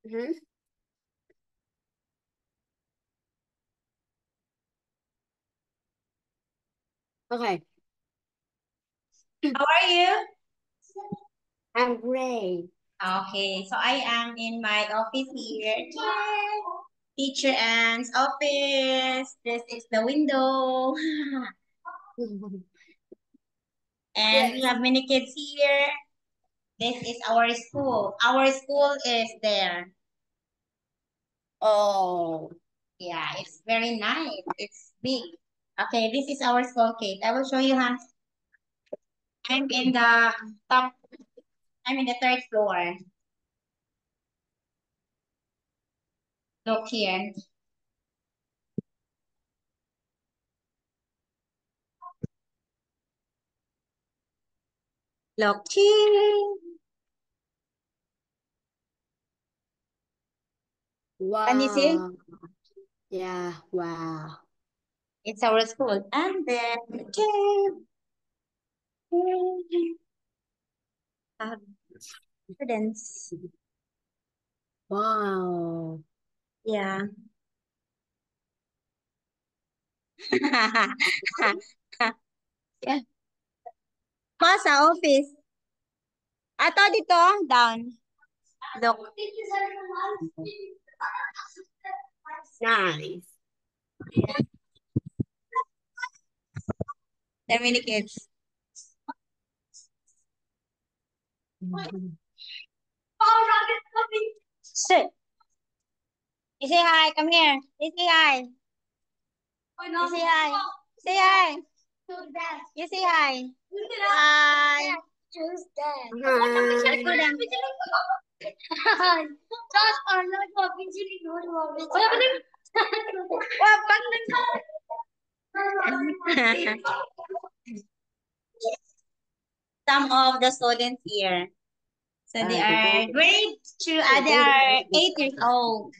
Mhm. Okay. How are you? I'm great. Okay, so I am in my office here. Yay! Teacher Anne's office. This is the window. And we Yes. have many kids here. This is our school. Our school is there. Oh. Yeah, it's very nice. It's big. Okay, this is our school, Kate. I will show you, Hans. I'm in the top. I'm in the third floor. Look here. Look here. Can you see? Wow. Yeah. Wow. It's our school. And then, students. Wow. Yeah. Yeah. Masa office. Ato dito, down. Look. Nice. There are many kids. Mhm. Sit. You say hi. Come here. You say hi. You say hi. Say hi. You say hi. Hi. Who's that? Hi. Just Arnold obviously not obviously. Wah, pag some of the students here. So they are grade two, they are 8 years old.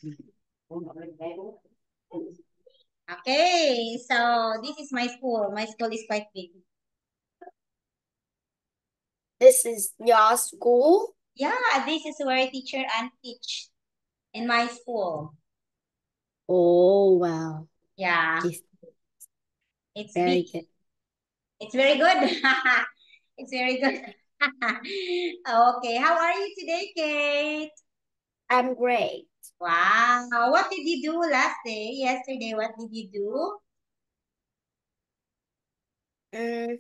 Okay, so this is my school. My school is quite big. This is your school? Yeah, this is where I teacher and teach in my school. Oh, wow. Yeah, It's it's big. very good. It's very good. It's very good. Okay, how are you today, Kate? I'm great. Wow, what did you do last day? Yesterday, what did you do? Mm,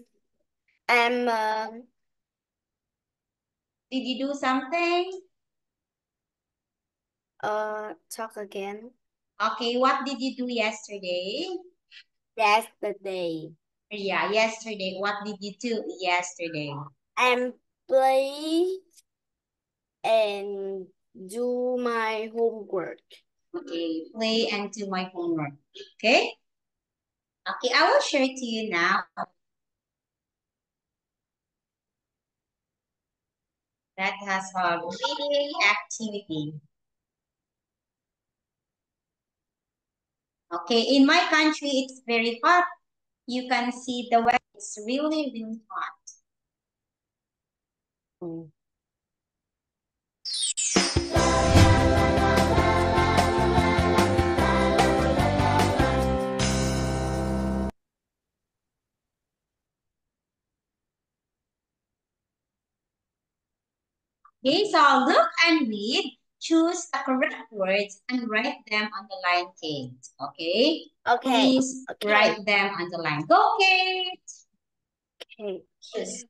I'm Did you do something? talk again. Okay, what did you do yesterday? Yesterday. Yeah, yesterday. What did you do yesterday? I'm play and do my homework. Okay, play and do my homework. Okay? Okay, I will share it to you now. That has a reading activity. Okay, in my country, it's very hot. You can see the weather. It's really, really hot. Oh. Okay, so look and read. Choose the correct words and write them on the line, Kate. Okay? Okay. Please Okay. write them on the line. Go, Kate. Okay. Choose.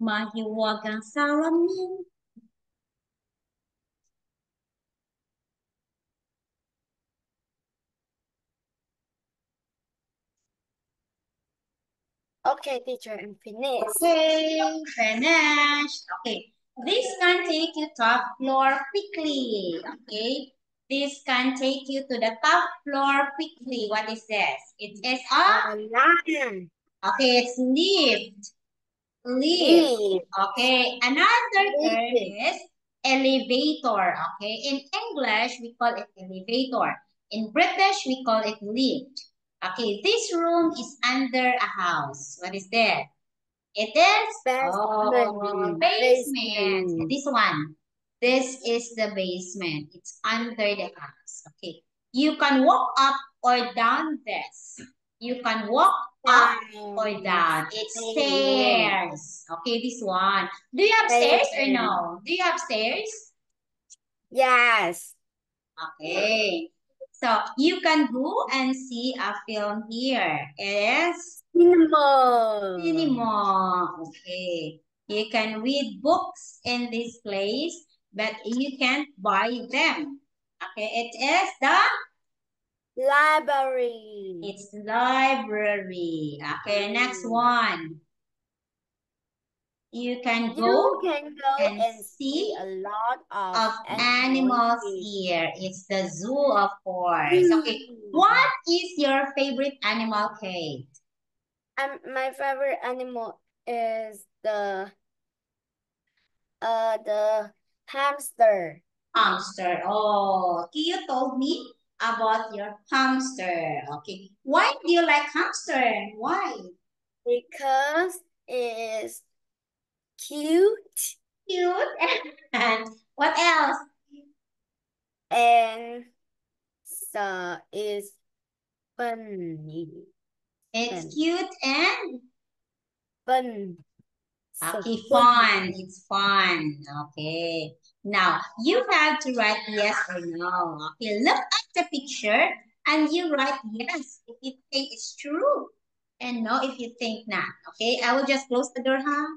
Mahiwagang salamin. Okay, teacher, I'm finished. Okay, finished. Okay, this can take you top floor quickly. Okay, this can take you to the top floor quickly. What is this? It is a, Ladder. okay, it's lift. Lift. Leaf. Okay, another term Leaf. is elevator. Okay, in English, we call it elevator. In British, we call it lift. Okay, this room is under a house. What is that? It is basement. Basement. This one. This is the basement. It's under the house. Okay. You can walk up or down this. You can walk up or Down. down. It's Stairs. stairs. Okay, this one. Do you have stairs or Stairs. no? Do you have stairs? Yes. Okay. So you can go and see a film here. It is Cinema. cinema. Okay. You can read books in this place, but you can't buy them. Okay, it is the Library. it's library. Okay, next one. You can You go can go and and see see a lot of of animals animals here. here. It's the zoo, of course. Okay, Zoo. what is your favorite animal, Kate? My favorite animal is the hamster. Hamster. Oh, you told me about your hamster. Okay. Why do you like hamster? Why? Because it's cute Cute. And what else? and so is funny. It's Fun. cute and Fun. So okay, fun. fun. It's fun. Okay. Now you have to write yes or no. Okay, look at the picture and you write yes if you think it's true and no if you think not. Okay, I will just close the door, huh?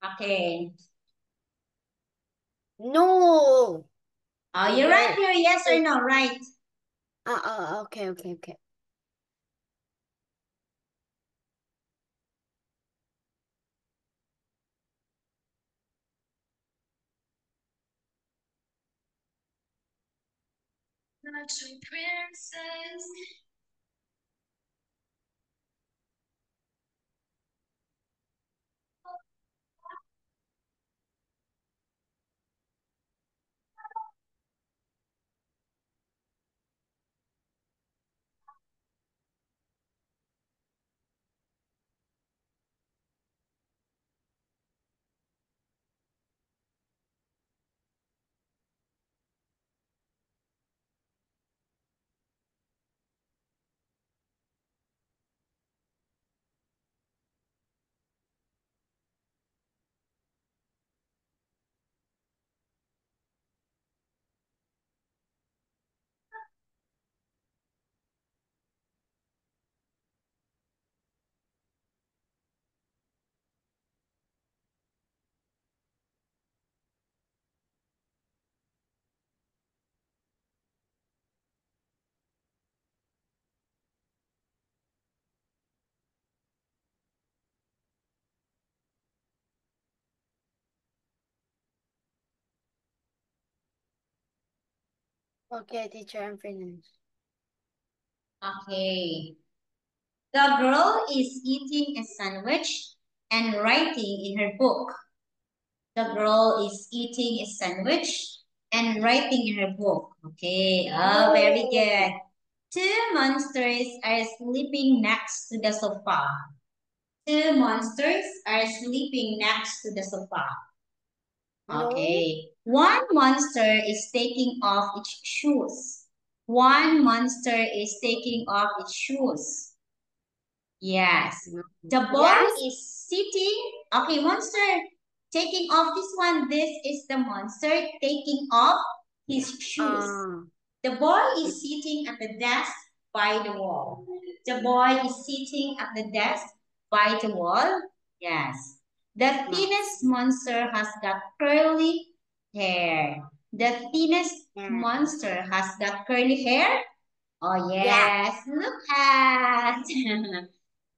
Okay. No. Oh, you No. write your yes or no, right? Okay, okay, okay. Princess. Okay, teacher, I'm finished. Okay. The girl is eating a sandwich and writing in her book. The girl is eating a sandwich and writing in her book. Okay. Oh, very No. good. Two monsters are sleeping next to the sofa. Two monsters are sleeping next to the sofa. No. Okay. One monster is taking off its shoes. One monster is taking off its shoes. Yes. The boy Yes. is sitting. Okay, monster. Taking off this one. This is the monster taking off his shoes. The boy is sitting at the desk by the wall. The boy is sitting at the desk by the wall. Yes. The thinnest monster has got curly hair. The thinnest monster has got curly hair. Oh, yes. Look at.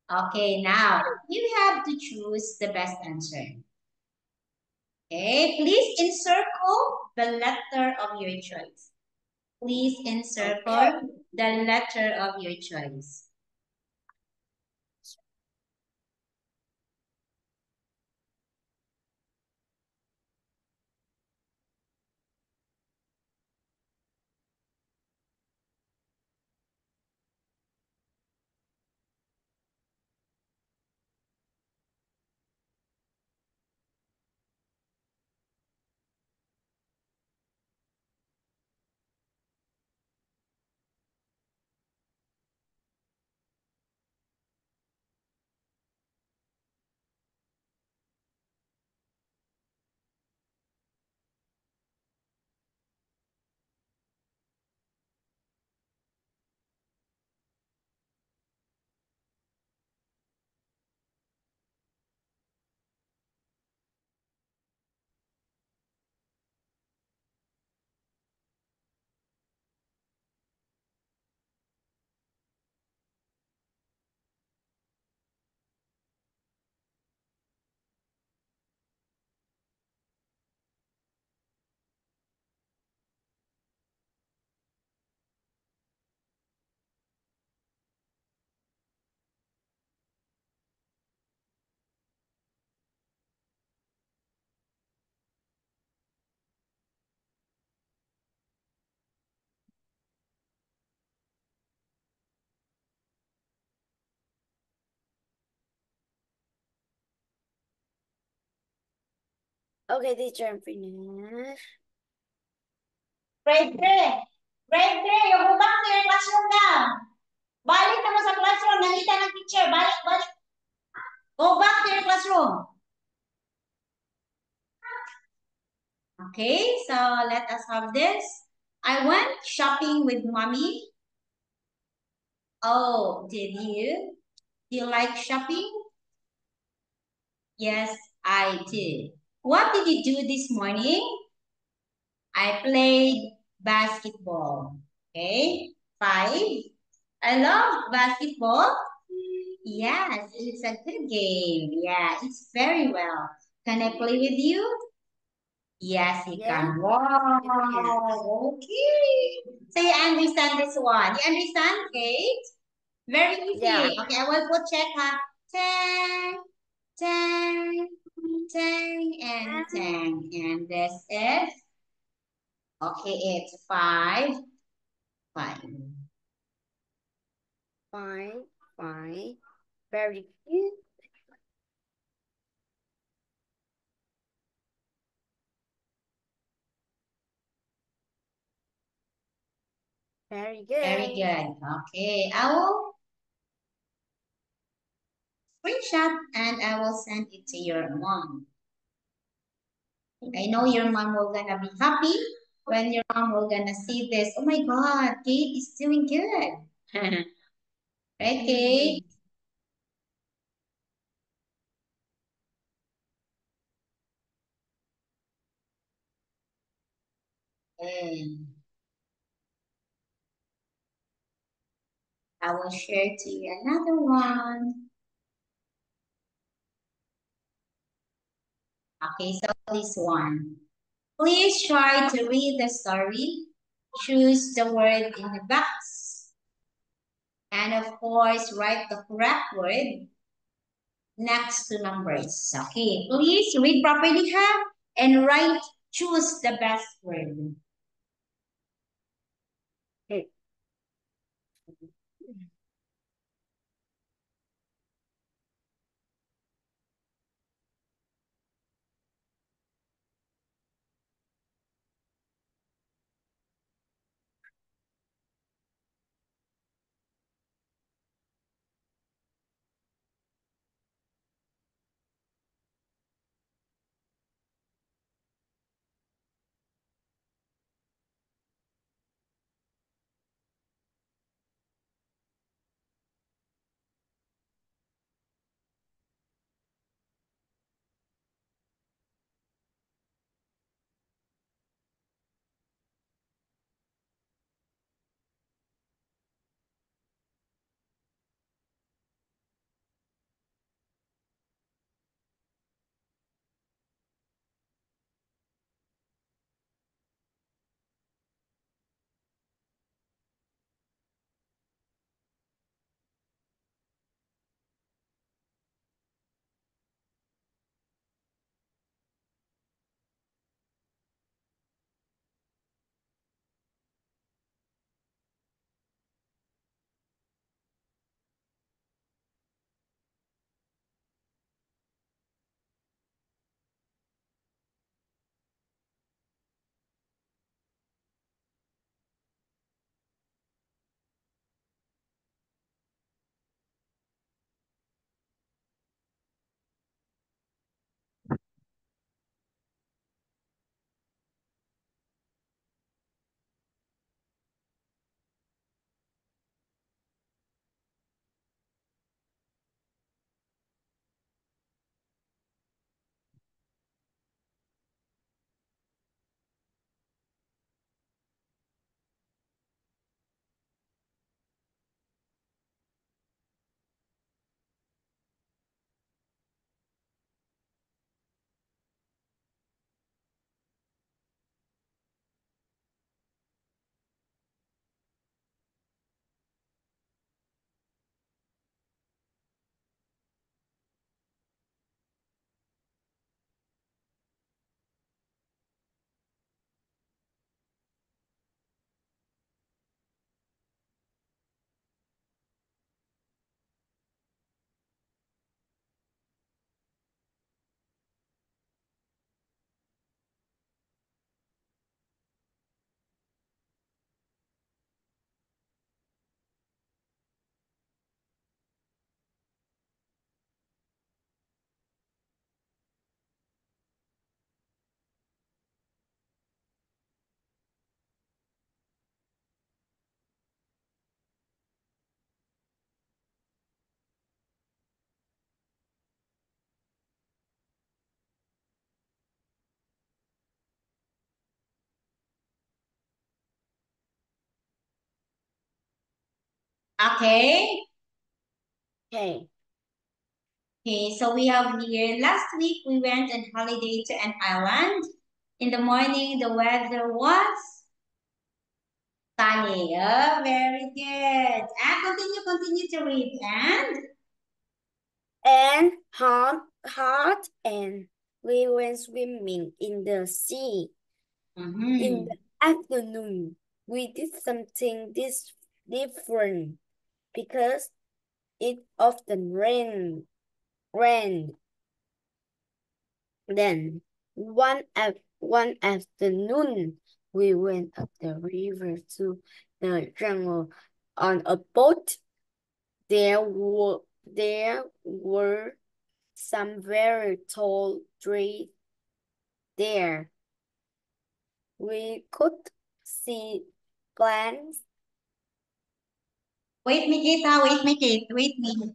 Okay, now you have to choose the best answer. Okay, please encircle the letter of your choice. Please encircle the letter of your choice. Okay, teacher, I'm finished. Grade 3. Grade 3, you go back to your classroom now. Balik naman sa classroom. Nakita ng teacher. Balik, balik. Go back to your classroom. Okay, so let us have this. I went shopping with mommy. Oh, did you? Do you like shopping? Yes, I did. What did you do this morning? I played basketball. Okay, 5. I love basketball. Yes, it's a good game. Yeah, it's very well. Can I play with you? Yes, you Yeah. can. Wow. Yeah. Okay. So you understand this one. You understand, Kate? Very Yeah. easy. Okay, I will put check ha. 10, 10, 10, and 10. And this is, okay, it's 5, 5. Fine. Fine. Very good. Very Very good. good. Okay, I will screenshot and I will send it to your mom. I know your mom will gonna be happy when your mom will gonna see this. Oh my God, Kate is doing good. Right, Kate? And I will share to you another one. Okay, so this one. Please try to read the story. Choose the word in the box. And of course, write the correct word next to numbers. Okay, please read properly, huh? And write, choose the best word. Okay. Okay. Okay. Okay, so we have here, last week we went on holiday to an island. In the morning, the weather was sunny. Oh, very good. Continue to read. And hot, and we went swimming in the sea. In the afternoon, we did something different because it often rained. Then one afternoon, we went up the river to the jungle on a boat. There were some very tall trees there. We could see plants. Wait, Mikita, wait, Mikita, wait, me.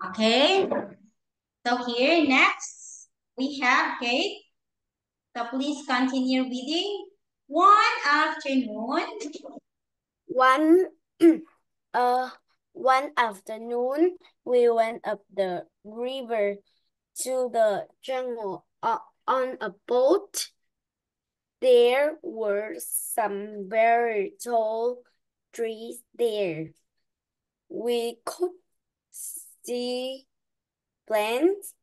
Okay, so here next we have Kate. So please continue reading. One afternoon. One uh one afternoon, we went up the river to the jungle on a boat. There were some very tall trees there. We could see plants.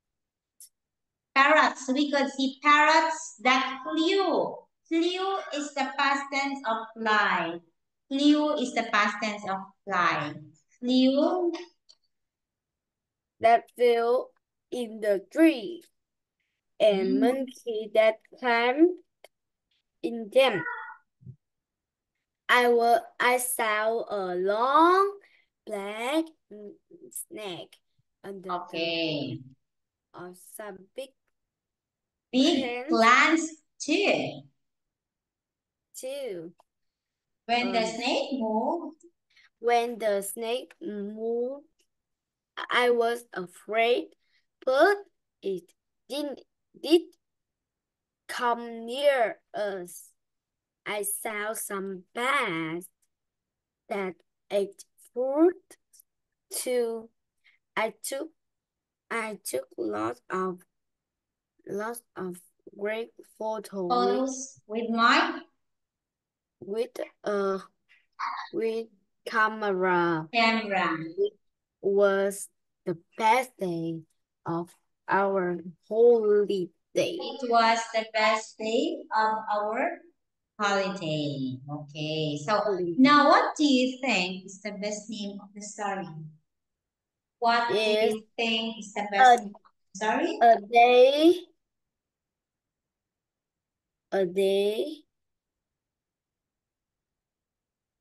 Parrots. We could see parrots that flew. Flew is the past tense of fly. Flew is the past tense of fly. Flew. That fell in the tree, and monkey that climbed in them. I saw a long black snake under Okay. some big Big plants plants too. too. When the snake moved. When the snake moved, I was afraid, but it did come near us. I saw some bats that ate fruit too. I took lots of great Photos with my with uh with camera. camera. It was the best day of our holiday. It was the best day of our holiday. Okay, so now what do you think is the best name of the story? What do Is you think is the best name of the story? a day a day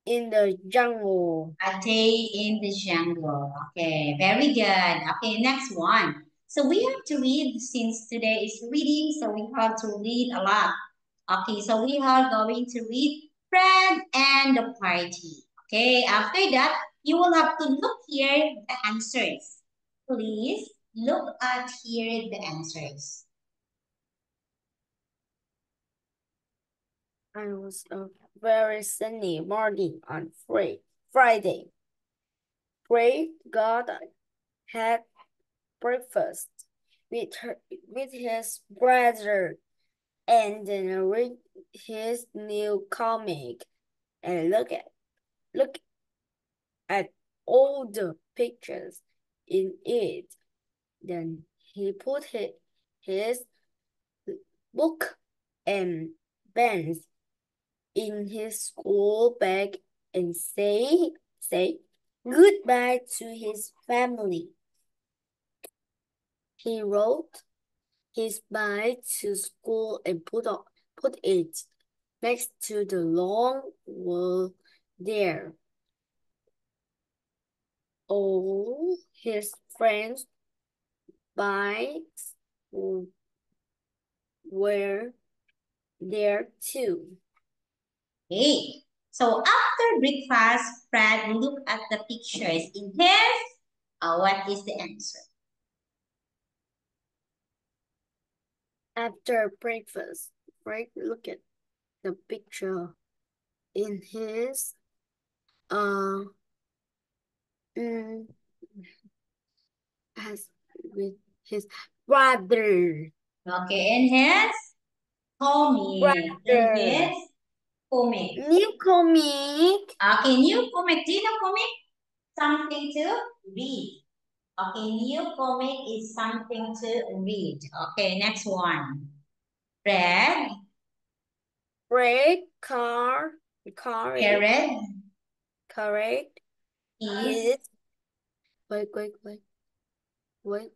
in the jungle. A day in the jungle. Okay, very good. Okay, next one. So we have to read since today is reading, so we have to read a lot. Okay, so we are going to read Fred and the Party. Okay, after that, You will have to look here the answers. Please look at here the answers. It was a very sunny morning on Friday. Fred got had breakfast with his brother and then read his new comic and look at all the pictures in it. Then he put his book and pens in his school bag and say goodbye to his family. He wrote his bye to school and put it next to the long wall there. All his friends' bikes were there too. Okay. So after breakfast, Fred looked at the pictures in his. What is the answer? After breakfast, Fred looked at the picture in his as with his brother. Okay, in his comic. In his comic. New comic. Okay, new comic. Do you know comic? Something to read. Okay, new comic is something to read. Okay, next one. Red. Red Carrot is wait.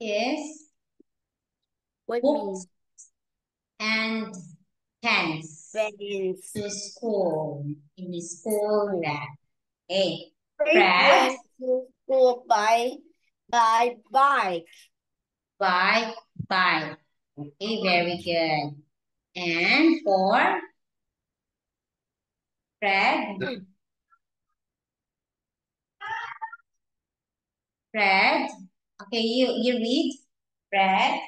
Is What books means and pens pens? to school in the school lab. Hey, Fred Fred went to school by bike. by bike. Okay, very good. And for Fred, Fred. Okay, you read Fred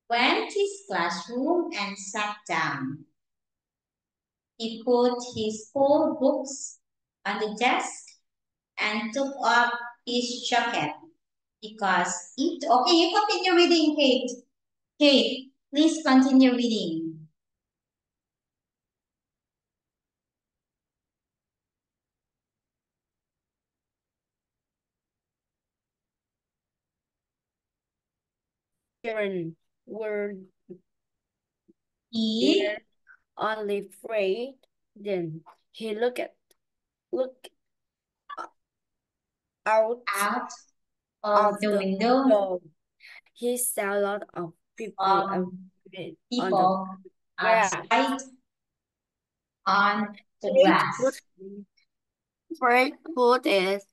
went to his classroom and sat down. He put his school books on the desk and took off his jacket because it. Okay, you continue reading, Kate. Kate, please continue reading. Children were He there only Fred. Then he looked out out of of the the window window. He saw a lot of people of on the people grass. outside on the grass. Fred put his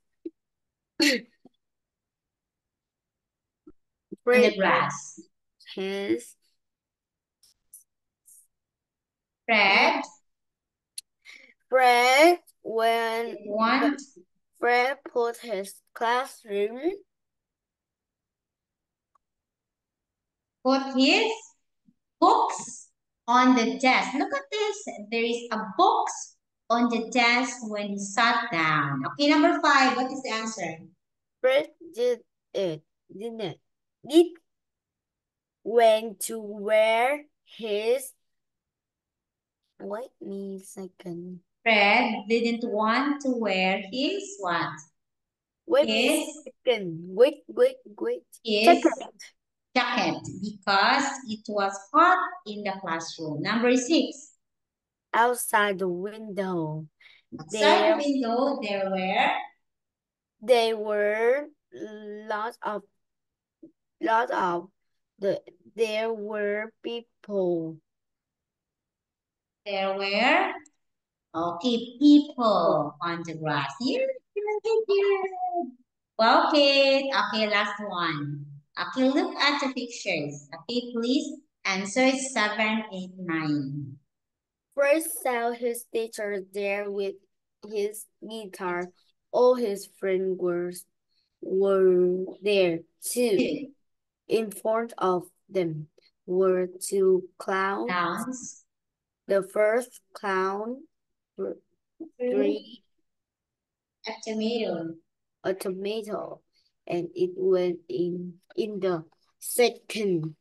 On the grass. his Fred Fred put his classroom put his books on the desk. Look at this. There is a box on the desk when he sat down. Okay, number 5. What is the answer? Fred didn't went to wear his wait me a second. Fred didn't want to wear his what? Wait me a second. Wait. His jacket because it was hot in the classroom. Number 6. Outside the window. Outside the window there were there were people. There were people on the grass. Here. Well, okay, last one. Okay, look at the pictures. Okay, please answer 7, 8, 9. First saw his teacher there with his guitar. All his friends were there too. 2. In front of them were two clowns. Clowns. The first clown threw A tomato. a tomato, and it went in the second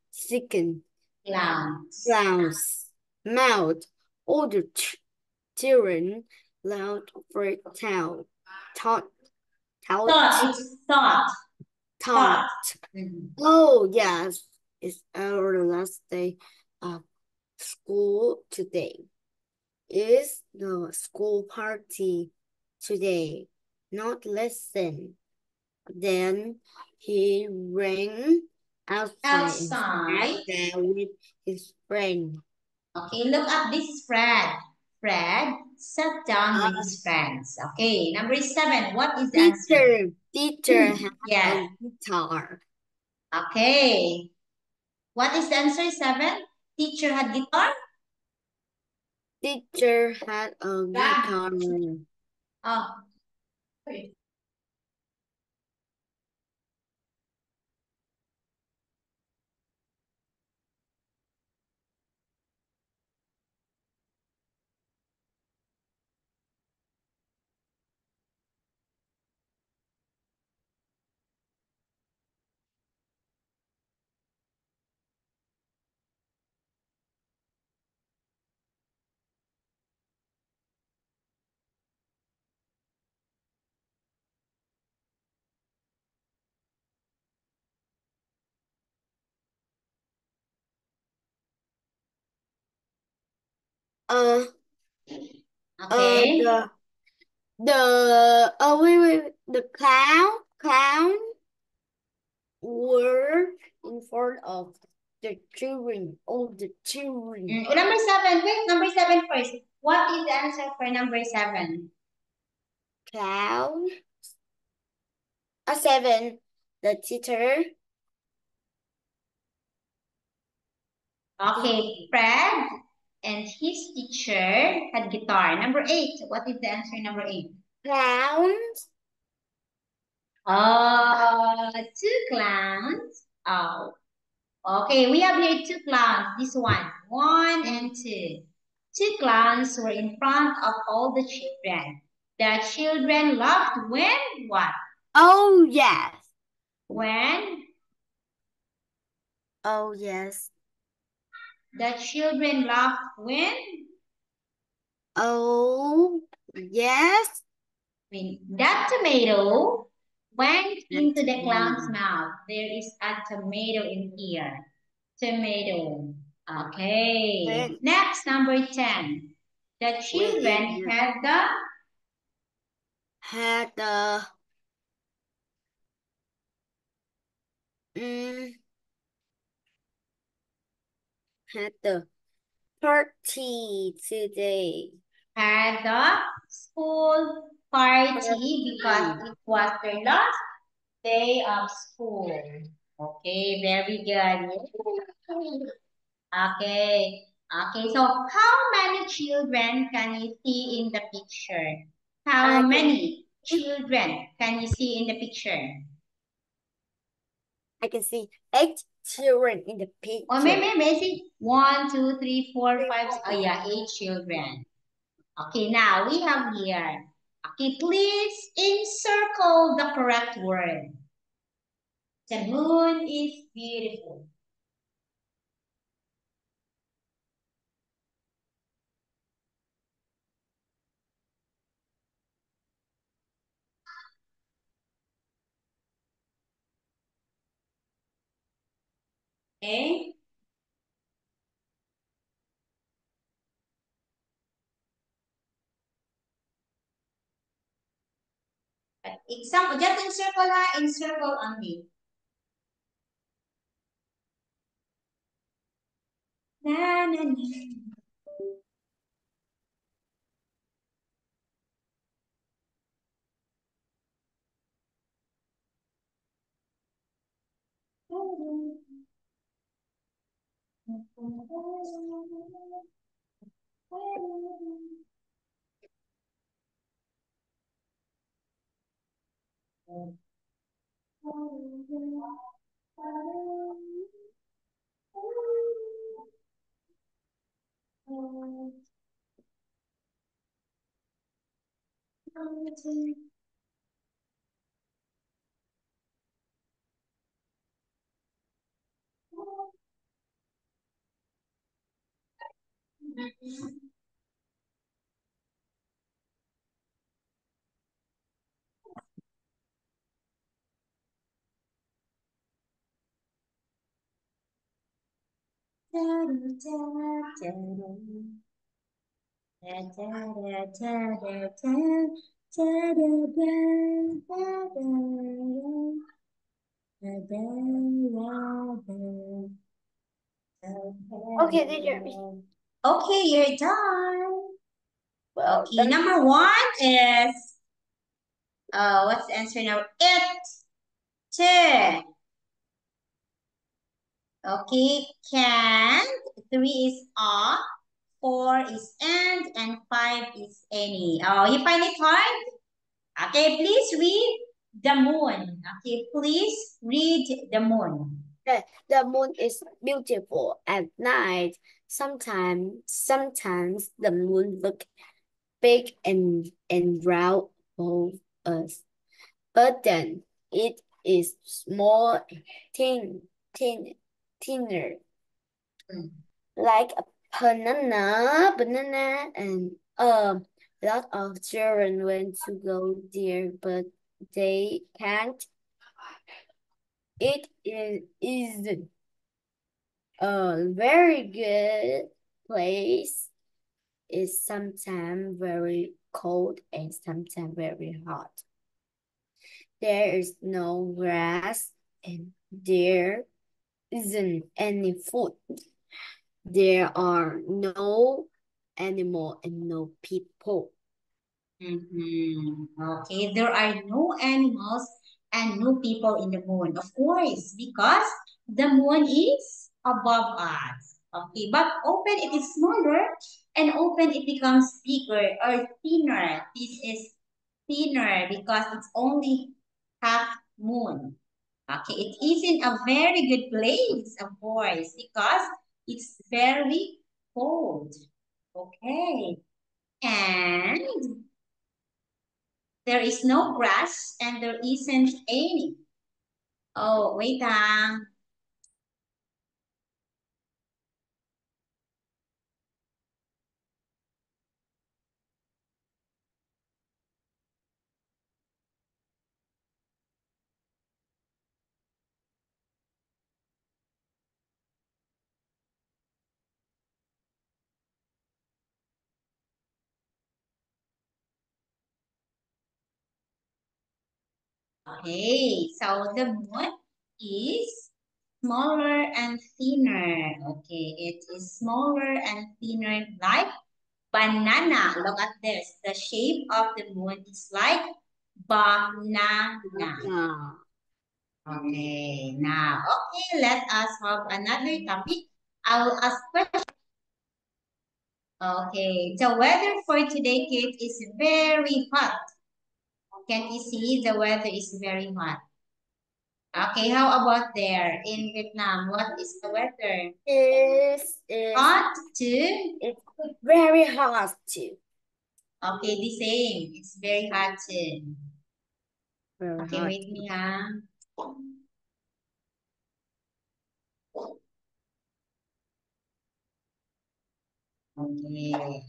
Clowns. clown's mouth. All the children loud for town. Thought, Thought. It's thought. thought. Mhm. Oh yes, it's our last day of school today. Is the school party today? Not lesson. Then he ran outside and Outside. sat there with his friend. Okay, look up. This is Fred. Fred sat down with Uh, his friends. Okay, number 7. What is the answer? teacher had Yes. a guitar. Okay. What is the answer? 7. Teacher had guitar? Teacher had a guitar. Oh. Uh, Okay. wait, the clown were in front of the children, all the children. Number 7. Wait, number 7 first. What is the answer for number 7? Clown. 7. The teacher. Okay, Fred and his teacher had guitar. Number 8. What is the answer number 8? Clowns. Two clowns. Oh, okay. We have here two clowns. This one, 1 and 2. Two clowns were in front of all the children. The children laughed when what? Oh yes. When Oh yes. the children laughed when? Oh yes. When that tomato went into the clown's Tomato. mouth. There is a tomato in here. Tomato. Okay. Wait, Next, number 10. The children wait, had the had the mm, had the party today. had the school party because Party. it was their last day of school. Okay, very good. Okay. Okay, so how many children can you see in the picture? How I can many children can you see in the picture? I can see 8 children in the Or picture. maybe see 1, 2, 3, 4, 5. Oh yeah, 8 children. Okay, now we have here. Okay, please encircle the correct word. The moon is beautiful. Okay. Example, just encircle ha, encircle only. Na, na, na. Okay, teacher. Okay, you're done. Well Okay, done. number one is, what's the answer now? It. Okay, can. 3 is a, 4 is and 5 is any. Oh, you find it hard? Okay, please read the moon. Okay, please read the moon. The moon is beautiful at night. Sometimes the moon look big and round above us, but then it is small, thin, thin, thinner, like a banana, and a lot of children want to go there, but they can't. Is a very good place. It's sometimes very cold and sometimes very hot. There is no grass and there isn't any food. There are no animal and no people. Okay, there are no animals and no people in the moon. Of course, because the moon is above us. Okay, but open it is smaller and open it becomes bigger or thinner. This is thinner because it's only half moon. Okay, it isn't a very good place, of course, because it's very cold. Okay, and there is no grass and there isn't any. Oh, wait. Okay, so the moon is smaller and thinner. Okay, it is smaller and thinner like banana. Look at this. The shape of the moon is like banana. Okay, now, okay, let us have another topic. I will ask questions. Okay, the weather for today, Kate, is very hot. Can you see the weather is very hot? Okay, how about there in Vietnam? What is the weather? Is Hot too? it's very hot too. Okay, the same. It's very hot too. Very Okay, hot. wait me, huh? Okay.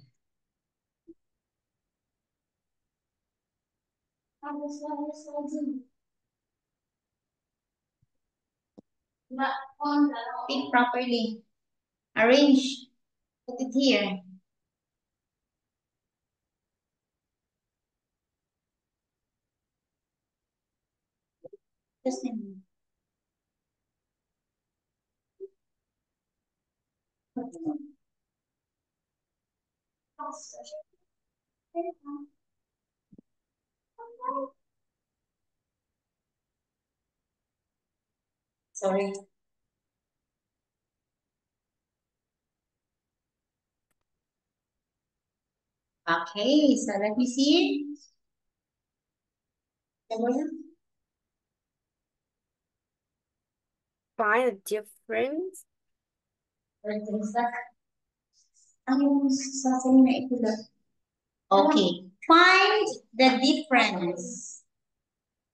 Pick properly. Arrange. Put it here. Just a minute. Sorry. Okay, so let me see. Find a difference. Okay, find the difference.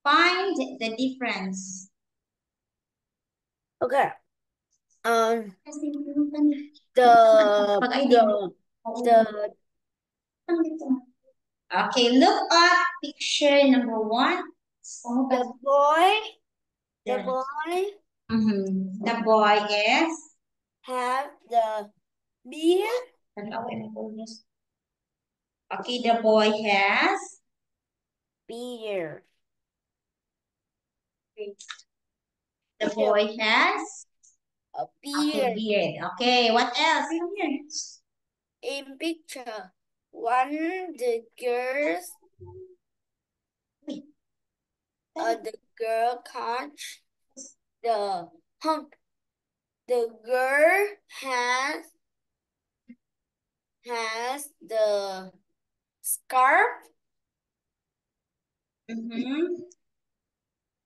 Find the difference. Okay. The Okay, look at picture number 1. the boy the boy is have the beer. Okay, the boy has Beer. the boy has A okay, beard. beard. Okay, what else? Come here. In picture, the girls, the girl catch the hump. The girl has the scarf.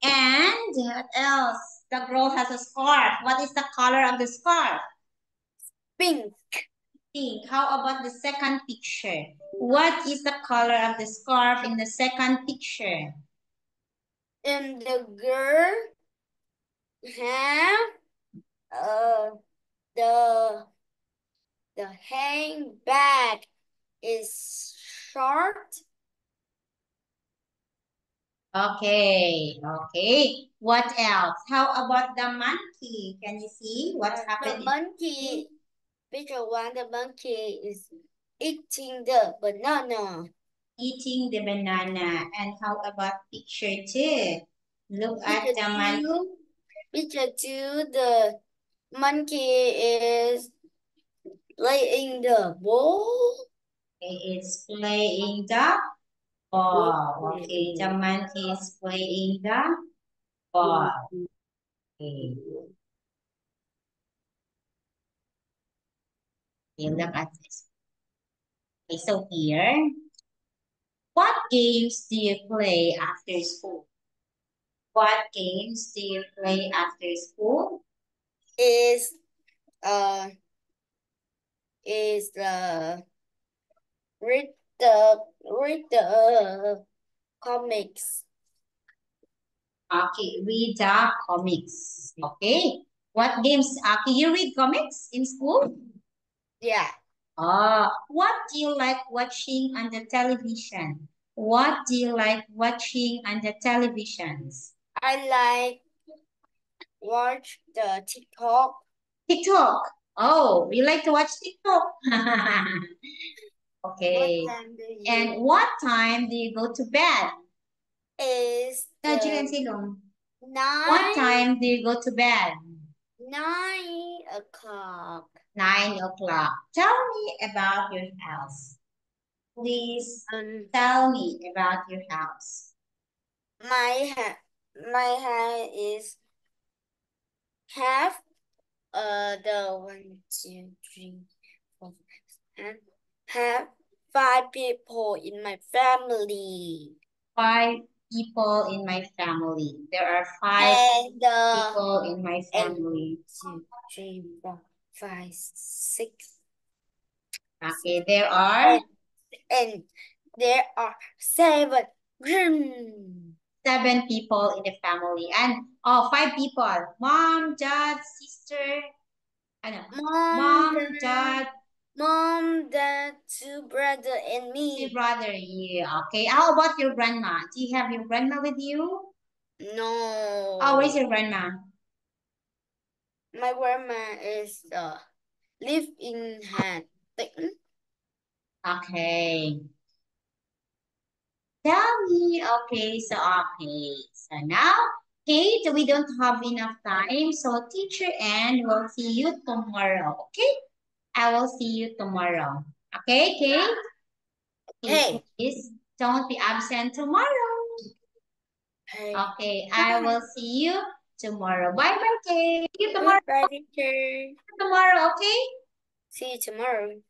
And what else? The girl has a scarf. What is the color of the scarf? Pink. Pink. How about the second picture? What is the color of the scarf in the second picture? And the girl have the handbag is short. Okay, okay. What else? How about the monkey? Can you see what's happening? The monkey, picture 1, the monkey is eating the banana. Eating the banana. And how about picture 2? Look at the monkey. Picture 2, the monkey is playing the ball. It's playing the ball. Okay, the monkey is playing the ball. Okay. Okay, look at this. Okay, so here, what games do you play after school? What games do you play after school? Is read the comics. Okay, read the comics. Okay. What games? Okay, you read comics in school? Yeah. What do you like watching on the television? What do you like watching on the televisions? I like watch the TikTok. TikTok. Oh, you like to watch TikTok? Okay. And what time do you go to bed? Is the 9. What time do you go to bed? 9 o'clock. 9 o'clock. Tell me about your house. Please tell me about your house. My house is have the 1, 2, 3, 4, and have 5 people in my family. 5 people in my family. There are 5 people in my family. 1, 2, 3, 4, 5, 6. Okay, there are and there are 7. 7 people in the family, and 5 people. Mom, dad, sister. Mom, dad, 2 brother, and me. 2 brother. Yeah. Okay. How about your grandma? Do you have your grandma with you? No. Oh, where's your grandma? My grandma is live in Hatton. Okay. Tell me. Okay. So now, Kate, we don't have enough time. So teacher Ann will see you tomorrow. Okay. I will see you tomorrow. Okay, Kate? Hey. Please don't be absent tomorrow. Hey. Okay, I will see you tomorrow. Bye-bye, Kate. See you tomorrow. Goodbye, teacher. Tomorrow, okay? See you tomorrow.